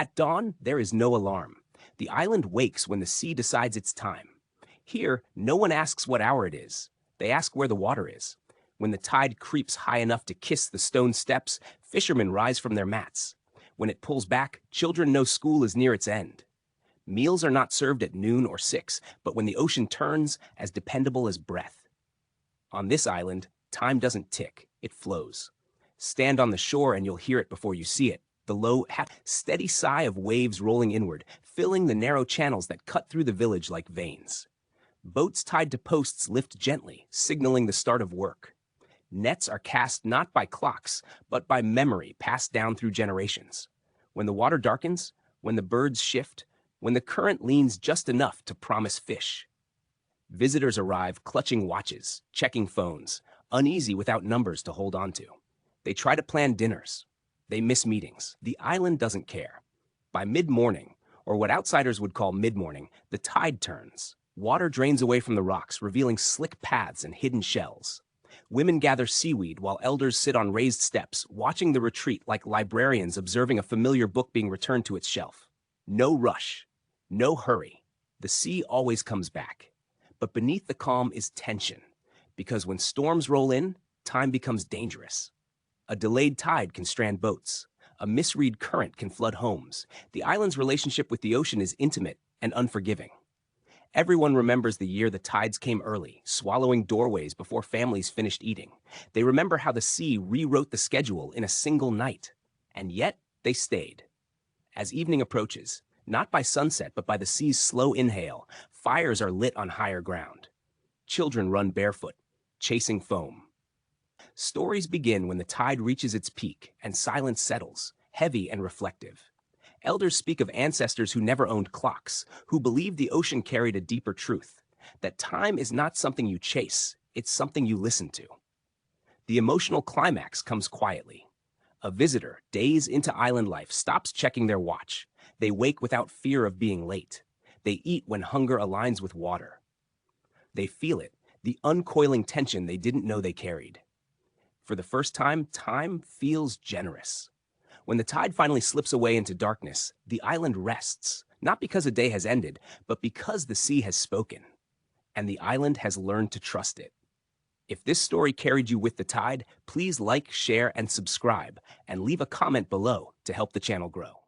At dawn, there is no alarm. The island wakes when the sea decides it's time. Here, no one asks what hour it is. They ask where the water is. When the tide creeps high enough to kiss the stone steps, fishermen rise from their mats. When it pulls back, children know school is near its end. Meals are not served at noon or 6, but when the ocean turns, as dependable as breath. On this island, time doesn't tick, it flows. Stand on the shore and you'll hear it before you see it. The low, steady sigh of waves rolling inward, filling the narrow channels that cut through the village like veins. Boats tied to posts lift gently, signaling the start of work. Nets are cast not by clocks, but by memory passed down through generations. When the water darkens, when the birds shift, when the current leans just enough to promise fish. Visitors arrive clutching watches, checking phones, uneasy without numbers to hold on to. They try to plan dinners. They miss meetings. The island doesn't care. By mid-morning, or what outsiders would call mid-morning, the tide turns. Water drains away from the rocks, revealing slick paths and hidden shells. Women gather seaweed while elders sit on raised steps, watching the retreat like librarians observing a familiar book being returned to its shelf. No rush, no hurry. The sea always comes back. But beneath the calm is tension, because when storms roll in, time becomes dangerous. A delayed tide can strand boats. A misread current can flood homes. The island's relationship with the ocean is intimate and unforgiving. Everyone remembers the year the tides came early, swallowing doorways before families finished eating. They remember how the sea rewrote the schedule in a single night. And yet, they stayed. As evening approaches, not by sunset but by the sea's slow inhale, fires are lit on higher ground. Children run barefoot, chasing foam. Stories begin when the tide reaches its peak and silence settles, heavy and reflective. Elders speak of ancestors who never owned clocks, who believed the ocean carried a deeper truth, that time is not something you chase, it's something you listen to. The emotional climax comes quietly. A visitor, days into island life, stops checking their watch. They wake without fear of being late. They eat when hunger aligns with water. They feel it, the uncoiling tension they didn't know they carried. For the first time, time feels generous. When the tide finally slips away into darkness, the island rests, not because a day has ended, but because the sea has spoken. And the island has learned to trust it. If this story carried you with the tide, please like, share, and subscribe, and leave a comment below to help the channel grow.